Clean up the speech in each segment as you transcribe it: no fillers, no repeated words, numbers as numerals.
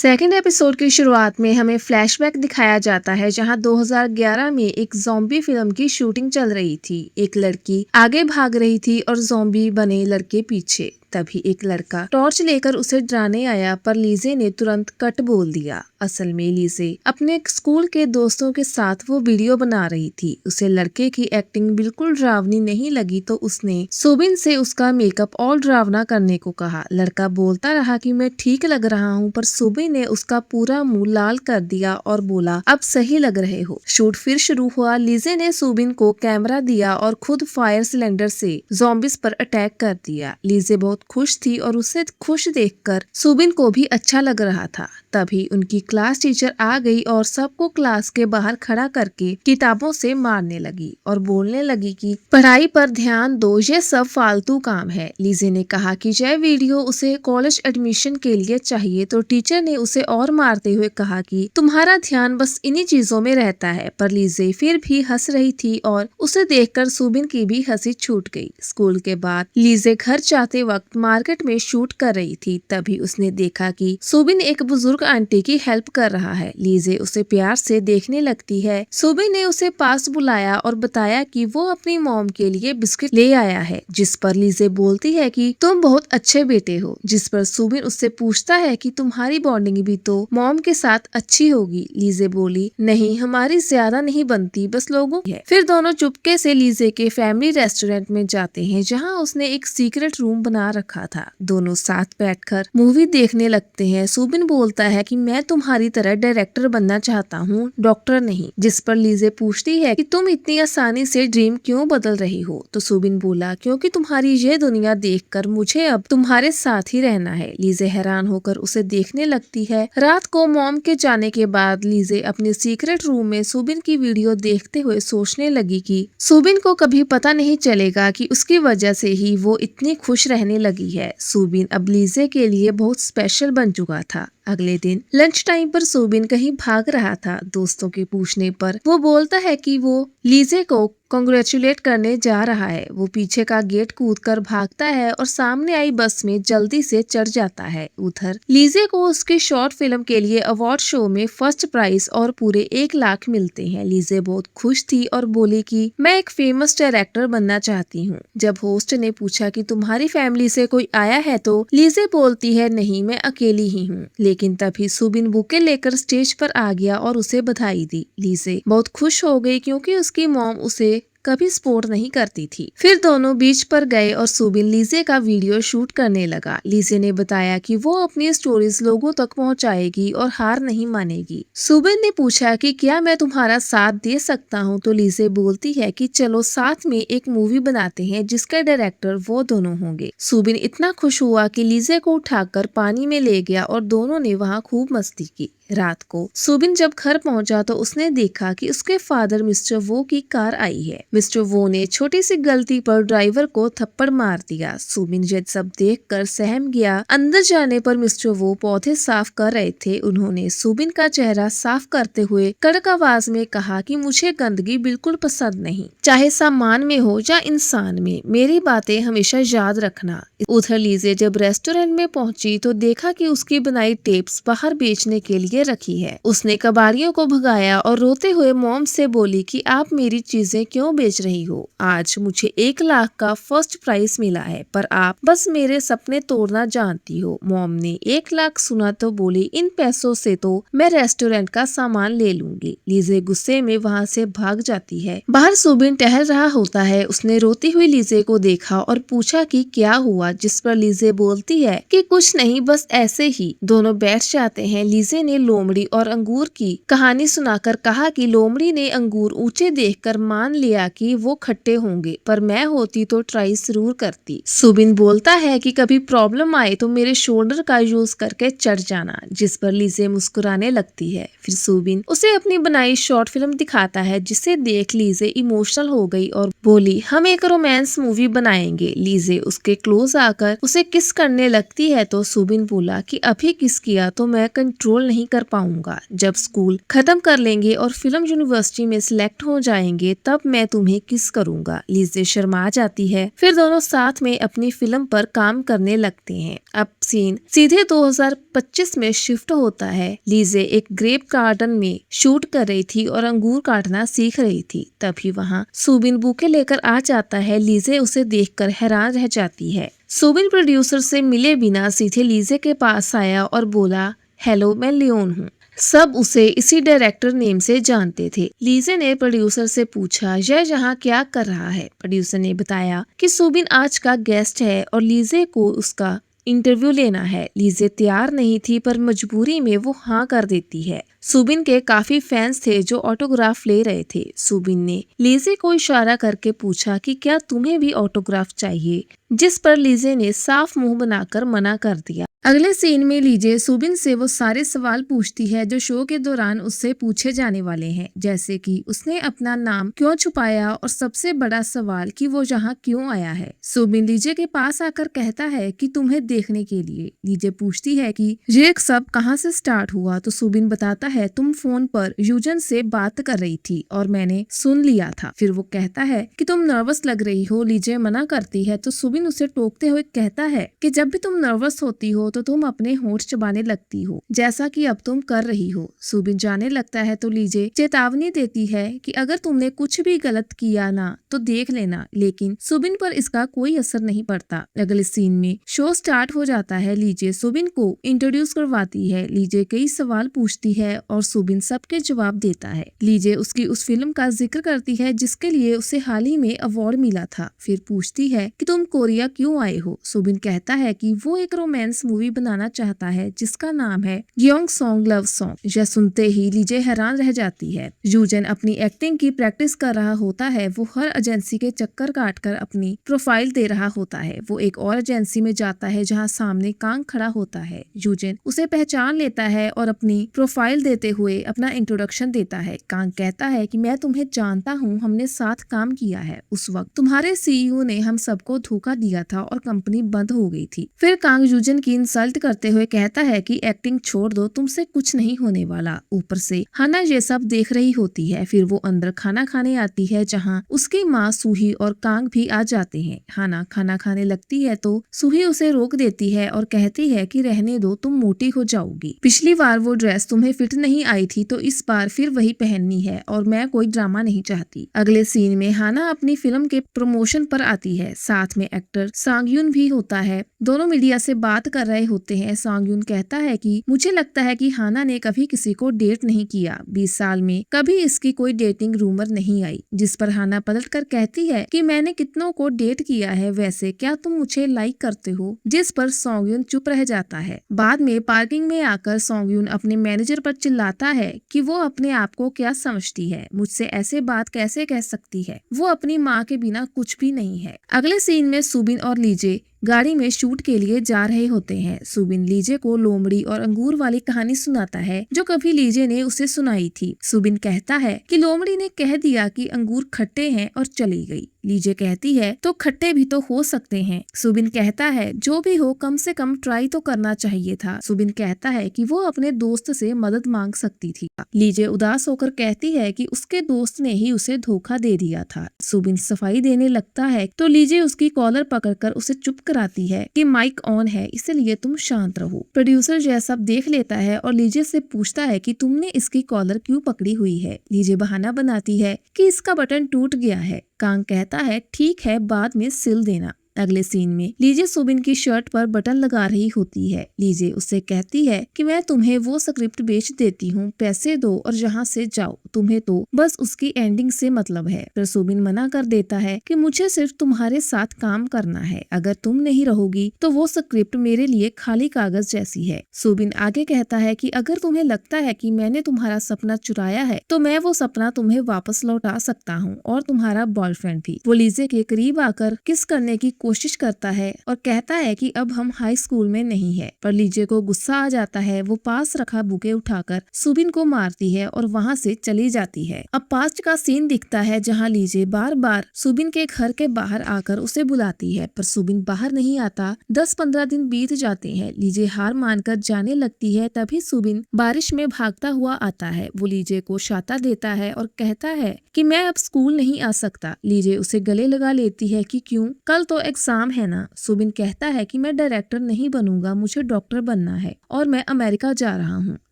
Second episode की शुरुआत में हमें फ्लैशबैक दिखाया जाता है जहां 2011 में एक ज़ॉम्बी फिल्म की शूटिंग चल रही थी। एक लड़की आगे भाग रही थी और ज़ॉम्बी बने लड़के पीछे। तभी एक लड़का टॉर्च लेकर उसे डराने आया, पर लीजे ने तुरंत कट बोल दिया। असल में लीजे अपने स्कूल के दोस्तों के साथ वो वीडियो बना रही थी। उसे लड़के की एक्टिंग बिल्कुल डरावनी नहीं लगी तो उसने सुबिन से उसका मेकअप और डरावना करने को कहा। लड़का बोलता रहा कि मैं ठीक लग रहा हूँ, पर सुबिन ने उसका पूरा मुंह लाल कर दिया और बोला अब सही लग रहे हो। शूट फिर शुरू हुआ। लीजे ने सुबिन को कैमरा दिया और खुद फायर सिलेंडर से ज़ॉम्बीज पर अटैक कर दिया। लीजे बहुत खुश थी और उसे खुश देखकर सुबिन को भी अच्छा लग रहा था। तभी उनकी क्लास टीचर आ गई और सबको क्लास के बाहर खड़ा करके किताबों से मारने लगी और बोलने लगी कि पढ़ाई पर ध्यान दो, ये सब फालतू काम है। लीजे ने कहा कि यह वीडियो उसे कॉलेज एडमिशन के लिए चाहिए, तो टीचर ने उसे और मारते हुए कहा कि तुम्हारा ध्यान बस इन्हीं चीजों में रहता है। पर लीजे फिर भी हंस रही थी और उसे देखकर सुबिन की भी हंसी छूट गई। स्कूल के बाद लीजे घर जाते वक्त मार्केट में शूट कर रही थी। तभी उसने देखा कि सुबिन एक बुजुर्ग आंटी की हेल्प कर रहा है। लीजे उसे प्यार से देखने लगती है। सुबिन ने उसे पास बुलाया और बताया कि वो अपनी मॉम के लिए बिस्किट ले आया है, जिस पर लीजे बोलती है कि तुम बहुत अच्छे बेटे हो। जिस पर सुबिन उससे पूछता है कि तुम्हारी बॉन्डिंग भी तो मॉम के साथ अच्छी होगी। लीजे बोली नहीं, हमारी ज्यादा नहीं बनती, बस लोगों की है। फिर दोनों चुपके से लीजे के फैमिली रेस्टोरेंट में जाते हैं, जहाँ उसने एक सीक्रेट रूम बना रखा था। दोनों साथ बैठकर मूवी देखने लगते हैं। सुबिन बोलता है कि मैं तुम्हारी तरह डायरेक्टर बनना चाहता हूँ, डॉक्टर नहीं। जिस पर लीजे पूछती है कि तुम इतनी आसानी से ड्रीम क्यों बदल रही हो। तो सुबिन बोला क्योंकि तुम्हारी ये दुनिया देखकर मुझे अब तुम्हारे साथ ही रहना है। लीजे हैरान होकर उसे देखने लगती है। रात को मॉम के जाने के बाद लीजे अपने सीक्रेट रूम में सुबिन की वीडियो देखते हुए सोचने लगी कि सुबिन को कभी पता नहीं चलेगा कि उसकी वजह से ही वो इतनी खुश रहने लगी है। सुबिन अब लीजे के लिए बहुत स्पेशल बन चुका था। अगले दिन लंच टाइम पर सुबिन कहीं भाग रहा था। दोस्तों के पूछने पर वो बोलता है कि वो लीजे को कांग्रेचुलेट करने जा रहा है। वो पीछे का गेट कूदकर भागता है और सामने आई बस में जल्दी से चढ़ जाता है। उधर लीजे को उसकी शॉर्ट फिल्म के लिए अवार्ड शो में फर्स्ट प्राइज और पूरे 1 लाख मिलते हैं। लीजे बहुत खुश थी और बोली कि मैं एक फेमस डायरेक्टर बनना चाहती हूँ। जब होस्ट ने पूछा कि तुम्हारी फैमिली से कोई आया है, तो लीजे बोलती है नहीं, मैं अकेली ही हूँ। लेकिन तभी सुबिन बुके लेकर स्टेज पर आ गया और उसे बधाई दी। लीजे बहुत खुश हो गई क्योंकि उसकी मॉम उसे कभी सपोर्ट नहीं करती थी। फिर दोनों बीच पर गए और सुबिन लीजे का वीडियो शूट करने लगा। लीजे ने बताया कि वो अपनी स्टोरीज लोगों तक पहुंचाएगी और हार नहीं मानेगी। सुबिन ने पूछा कि क्या मैं तुम्हारा साथ दे सकता हूं, तो लीजे बोलती है कि चलो साथ में एक मूवी बनाते हैं जिसका डायरेक्टर वो दोनों होंगे। सुबिन इतना खुश हुआ कि लीजे को उठाकर पानी में ले गया और दोनों ने वहाँ खूब मस्ती की। रात को सुबिन जब घर पहुंचा तो उसने देखा कि उसके फादर मिस्टर वो की कार आई है। मिस्टर वो ने छोटी सी गलती पर ड्राइवर को थप्पड़ मार दिया। सुबिन ये सब देखकर सहम गया। अंदर जाने पर मिस्टर वो पौधे साफ कर रहे थे। उन्होंने सुबिन का चेहरा साफ करते हुए कड़क आवाज में कहा कि मुझे गंदगी बिल्कुल पसंद नहीं, चाहे सामान में हो या इंसान में। मेरी बातें हमेशा याद रखना। उधर लीजे जब रेस्टोरेंट में पहुंची तो देखा कि उसकी बनाई टेप्स बाहर बेचने के लिए रखी है। उसने कबाड़ियों को भगाया और रोते हुए मॉम से बोली कि आप मेरी चीजें क्यों बेच रही हो। आज मुझे 1 लाख का फर्स्ट प्राइज मिला है, पर आप बस मेरे सपने तोड़ना जानती हो। मॉम ने 1 लाख सुना तो बोली इन पैसों से तो मैं रेस्टोरेंट का सामान ले लूंगी। लीजे गुस्से में वहाँ से भाग जाती है। बाहर सुबिन टहल रहा होता है। उसने रोती हुई लीजे को देखा और पूछा कि क्या हुआ, जिस पर लीजे बोलती है कि कुछ नहीं, बस ऐसे ही। दोनों बैठ जाते हैं। लीजे ने लोमड़ी और अंगूर की कहानी सुनाकर कहा कि लोमड़ी ने अंगूर ऊंचे देखकर मान लिया कि वो खट्टे होंगे, पर मैं होती तो ट्राई जरूर करती। सुबिन बोलता है कि कभी प्रॉब्लम आए तो मेरे शोल्डर का यूज करके चढ़ जाना, जिस पर लीजे मुस्कुराने लगती है। फिर सुबिन उसे अपनी बनाई शॉर्ट फिल्म दिखाता है, जिसे देख लीजे इमोशनल हो गई और बोली हम एक रोमांस मूवी बनाएंगे। लीजे उसके क्लोज आकर उसे किस करने लगती है, तो सुबिन बोला कि अभी किस किया तो मैं कंट्रोल नहीं कर कर पाऊंगा। जब स्कूल खत्म कर लेंगे और फिल्म यूनिवर्सिटी में सिलेक्ट हो जाएंगे तब मैं तुम्हें किस करूंगा। लीजे शर्मा जाती है। फिर दोनों साथ में अपनी फिल्म पर काम करने लगते हैं। अब सीन सीधे 2025 में शिफ्ट होता है। लीजे एक ग्रेप गार्डन में शूट कर रही थी और अंगूर काटना सीख रही थी। तभी वहाँ सुबिन बुके लेकर आ जाता है। लीजे उसे देखकर हैरान रह जाती है। सुबिन प्रोड्यूसर से मिले बिना सीधे लीजे के पास आया और बोला, हेलो, मैं लियोन हूँ। सब उसे इसी डायरेक्टर नेम से जानते थे। लीजे ने प्रोड्यूसर से पूछा, यह यहाँ क्या कर रहा है। प्रोड्यूसर ने बताया कि सुबिन आज का गेस्ट है और लीजे को उसका इंटरव्यू लेना है। लीजे तैयार नहीं थी पर मजबूरी में वो हाँ कर देती है। सुबिन के काफी फैंस थे जो ऑटोग्राफ ले रहे थे। सुबिन ने लीजे को इशारा करके पूछा कि क्या तुम्हें भी ऑटोग्राफ चाहिए, जिस पर लीजे ने साफ मुंह बनाकर मना कर दिया। अगले सीन में लीजे सुबिन से वो सारे सवाल पूछती है जो शो के दौरान उससे पूछे जाने वाले हैं, जैसे कि उसने अपना नाम क्यों छुपाया और सबसे बड़ा सवाल कि वो यहाँ क्यों आया है। सुबिन लीजे के पास आकर कहता है कि तुम्हें देखने के लिए। लीजे पूछती है कि ये सब कहाँ से स्टार्ट हुआ, तो सुबिन बताता है, तुम फोन पर यूजन से बात कर रही थी और मैंने सुन लिया था। फिर वो कहता है कि तुम नर्वस लग रही हो। लीजे मना करती है तो सुबिन उसे टोकते हुए कहता है कि जब भी तुम नर्वस होती हो तो तुम अपने होंठ चबाने लगती हो, जैसा कि अब तुम कर रही हो। सुबिन जाने लगता है तो लीजे चेतावनी देती है कि अगर तुमने कुछ भी गलत किया ना तो देख लेना, लेकिन सुबिन पर इसका कोई असर नहीं पड़ता। अगले सीन में शो स्टार्ट हो जाता है। लीजे सुबिन को इंट्रोड्यूस करवाती है। लीजे कई सवाल पूछती है और सुबिन सबके जवाब देता है। लीजे उसकी उस फिल्म का जिक्र करती है जिसके लिए उसे हाल ही में अवार्ड मिला था। फिर पूछती है कि तुम कोरिया क्यों आए हो। सुबिन कहता है कि वो एक रोमांस मूवी बनाना चाहता है जिसका नाम है योंग सॉन्ग लव सॉन्ग। यह सुनते ही लीजे हैरान रह जाती है। यूजन अपनी एक्टिंग की प्रैक्टिस कर रहा होता है। वो हर एजेंसी के चक्कर काटकर अपनी प्रोफाइल दे रहा होता है। वो एक और एजेंसी में जाता है जहाँ सामने कांग खड़ा होता है। यूजन उसे पहचान लेता है और अपनी प्रोफाइल देते हुए अपना इंट्रोडक्शन देता है। कांग कहता है कि मैं तुम्हें जानता हूँ, हमने साथ काम किया है। उस वक्त तुम्हारे सीईओ ने हम सबको धोखा दिया था और कंपनी बंद हो गई थी। फिर कांग यूजन की इंसल्ट करते हुए कहता है कि एक्टिंग छोड़ दो, तुमसे कुछ नहीं होने वाला। ऊपर से हाना ये सब देख रही होती है। फिर वो अंदर खाना खाने आती है जहाँ उसकी माँ सूही और कांग भी आ जाते हैं। हाना खाना खाने लगती है तो सूही उसे रोक देती है और कहती है कि रहने दो, तुम मोटी हो जाओगी। पिछली बार वो ड्रेस तुम्हें फिट नहीं आई थी तो इस बार फिर वही पहननी है और मैं कोई ड्रामा नहीं चाहती। अगले सीन में हाना अपनी फिल्म के प्रमोशन पर आती है। साथ में एक्टर सांगयून भी होता है। दोनों मीडिया से बात कर रहे होते हैं। सांगयून कहता है कि मुझे लगता है कि हाना ने कभी किसी को डेट नहीं किया। 20 साल में कभी इसकी कोई डेटिंग रूमर नहीं आई। जिस पर हाना पलट कर कहती है कि मैंने कितनों को डेट किया है, वैसे क्या तुम मुझे लाइक करते हो। जिस पर सांगयून चुप रह जाता है। बाद में पार्किंग में आकर सांगयून अपने मैनेजर पर चिल्लाता है कि वो अपने आप को क्या समझती है, मुझसे ऐसे बात कैसे कह सकती है, वो अपनी माँ के बिना कुछ भी नहीं है। अगले सीन में सुबिन और लीजे गाड़ी में शूट के लिए जा रहे होते हैं। सुबिन लीजे को लोमड़ी और अंगूर वाली कहानी सुनाता है जो कभी लीजे ने उसे सुनाई थी। सुबिन कहता है कि लोमड़ी ने कह दिया कि अंगूर खट्टे हैं और चली गई। लीजे कहती है तो खट्टे भी तो हो सकते हैं। सुबिन कहता है जो भी हो कम से कम ट्राई तो करना चाहिए था। सुबिन कहता है कि वो अपने दोस्त से मदद मांग सकती थी। लीजे उदास होकर कहती है कि उसके दोस्त ने ही उसे धोखा दे दिया था। सुबिन सफाई देने लगता है तो लीजे उसकी कॉलर पकड़कर उसे चुप कराती है कि माइक ऑन है, इसलिए तुम शांत रहो। प्रोड्यूसर यह सब देख लेता है और लीजे से पूछता है कि तुमने इसकी कॉलर क्यों पकड़ी हुई है। लीजे बहाना बनाती है कि इसका बटन टूट गया है। कांग कहता है ठीक है, बाद में सिल देना। अगले सीन में लीजे सुबिन की शर्ट पर बटन लगा रही होती है। लीजे उससे कहती है कि मैं तुम्हें वो स्क्रिप्ट बेच देती हूँ, पैसे दो और यहाँ से जाओ, तुम्हें तो बस उसकी एंडिंग से मतलब है। पर सुबिन मना कर देता है कि मुझे सिर्फ तुम्हारे साथ काम करना है, अगर तुम नहीं रहोगी तो वो स्क्रिप्ट मेरे लिए खाली कागज जैसी है। सुबिन आगे कहता है कि अगर तुम्हें लगता है कि मैंने तुम्हारा सपना चुराया है तो मैं वो सपना तुम्हें वापस लौटा सकता हूँ और तुम्हारा बॉयफ्रेंड भी। वो लीजे के करीब आकर किस करने की कोशिश करता है और कहता है कि अब हम हाई स्कूल में नहीं है, पर लीजे को गुस्सा आ जाता है। वो पास रखा बुके उठाकर सुबिन को मारती है और वहाँ से चली जाती है। अब पास्ट का सीन दिखता है जहाँ लीजे बार बार सुबिन के घर के बाहर आकर उसे बुलाती है, पर सुबिन बाहर नहीं आता। 10-15 दिन बीत जाते हैं। लीजे हार मानकर जाने लगती है। तभी सुबिन बारिश में भागता हुआ आता है। वो लीजे को छाता देता है और कहता है कि मैं अब स्कूल नहीं आ सकता। लीजे उसे गले लगा लेती है कि क्यों, कल तो एग्जाम है ना। सुबिन कहता है कि मैं डायरेक्टर नहीं बनूंगा, मुझे डॉक्टर बनना है और मैं अमेरिका जा रहा हूँ।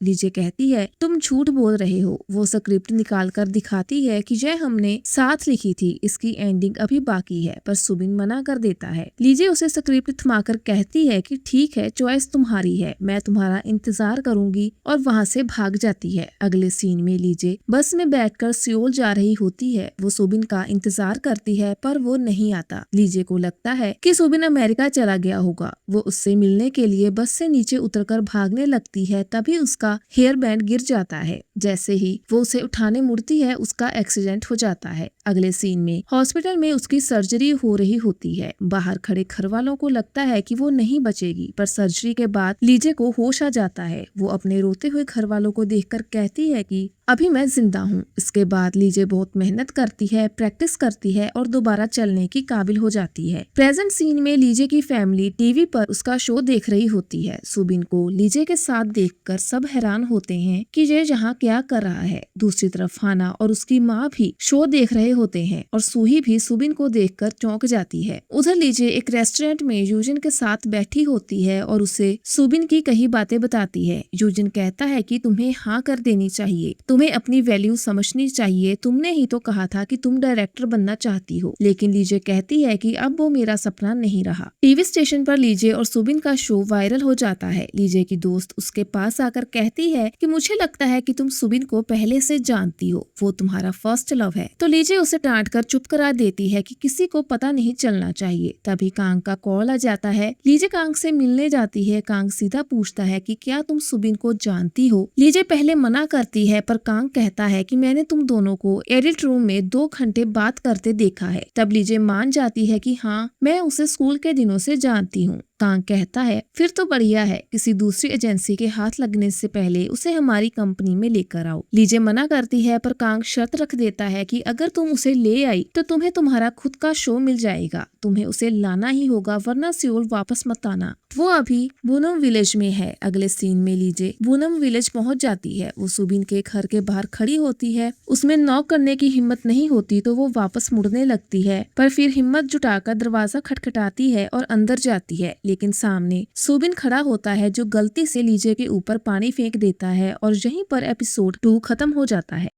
लीजे कहती है तुम झूठ बोल रहे हो। वो स्क्रिप्ट निकाल कर दिखाती है कि यह हमने साथ लिखी थी, इसकी एंडिंग अभी बाकी है, पर सुबिन मना कर देता है। लीजे उसे स्क्रिप्ट थमाकर कहती है कि ठीक है, चॉइस तुम्हारी है, मैं तुम्हारा इंतजार करूंगी, और वहाँ से भाग जाती है। अगले सीन में लीजे बस में बैठकर सियोल जा रही होती है। वो सुबिन का इंतजार करती है पर वो नहीं आता। लीजे को लगता है कि सुबिन अमेरिका चला गया होगा। वो उससे मिलने के लिए बस से नीचे उतरकर भागने लगती है। तभी उसका हेयर बैंड गिर जाता है। जैसे ही वो उसे उठाने मुड़ती है उसका एक्सीडेंट हो जाता है। अगले सीन में हॉस्पिटल में उसकी सर्जरी हो रही होती है। बाहर खड़े घर वालों को लगता है कि वो नहीं बचेगी, पर सर्जरी के बाद लीजे को होश आ जाता है। वो अपने रोते हुए घर वालों को देखकर कहती है कि अभी मैं जिंदा हूँ। इसके बाद लीजे बहुत मेहनत करती है, प्रैक्टिस करती है और दोबारा चलने की काबिल हो जाती है। प्रेजेंट सीन में लीजे की फैमिली टीवी पर उसका शो देख रही होती है। सुबिन को लीजे के साथ देखकर सब हैरान होते हैं कि ये यहाँ क्या कर रहा है। दूसरी तरफ हाना और उसकी माँ भी शो देख रहे होते हैं और सूही भी सुबिन को देखकर चौंक जाती है। उधर लीजे एक रेस्टोरेंट में यूजिन के साथ बैठी होती है और उसे सुबिन की कई बातें बताती है। यूजिन कहता है कि तुम्हें हाँ कर देनी चाहिए, तुम्हें अपनी वैल्यू समझनी चाहिए, तुमने ही तो कहा था कि तुम डायरेक्टर बनना चाहती हो। लेकिन लीजे कहती है कि अब वो मेरा सपना नहीं रहा। टीवी स्टेशन पर लीजे और सुबिन का शो वायरल हो जाता है। लीजे की दोस्त उसके पास आकर कहती है कि मुझे लगता है कि तुम सुबिन को पहले से जानती हो, वो तुम्हारा फर्स्ट लव है। तो लीजे उसे डांट कर चुप करा देती है कि किसी को पता नहीं चलना चाहिए। तभी कांग का कॉल आ जाता है। लीजे कांग से मिलने जाती है। कांग सीधा पूछता है कि क्या तुम सुबिन को जानती हो। लीजे पहले मना करती है, पर कांग कहता है कि मैंने तुम दोनों को एडिट रूम में 2 घंटे बात करते देखा है। तब लीजे मान जाती है कि हाँ, मैं उसे स्कूल के दिनों से जानती हूँ। कांग कहता है फिर तो बढ़िया है, किसी दूसरी एजेंसी के हाथ लगने से पहले उसे हमारी कंपनी में लेकर आओ। लीजे मना करती है, पर कांग शर्त रख देता है कि अगर तुम उसे ले आई तो तुम्हें तुम्हारा खुद का शो मिल जाएगा, तुम्हें उसे लाना ही होगा, वरना सियोल वापस मत आना। वो अभी वुनम विलेज में है। अगले सीन में लीजे वुनम विलेज पहुंच जाती है। वो सुबिन के घर के बाहर खड़ी होती है। उसमें नॉक करने की हिम्मत नहीं होती तो वो वापस मुड़ने लगती है, पर फिर हिम्मत जुटाकर दरवाजा खटखटाती है और अंदर जाती है। लेकिन सामने सुबिन खड़ा होता है जो गलती से लीजे के ऊपर पानी फेंक देता है और यहीं पर एपिसोड 2 खत्म हो जाता है।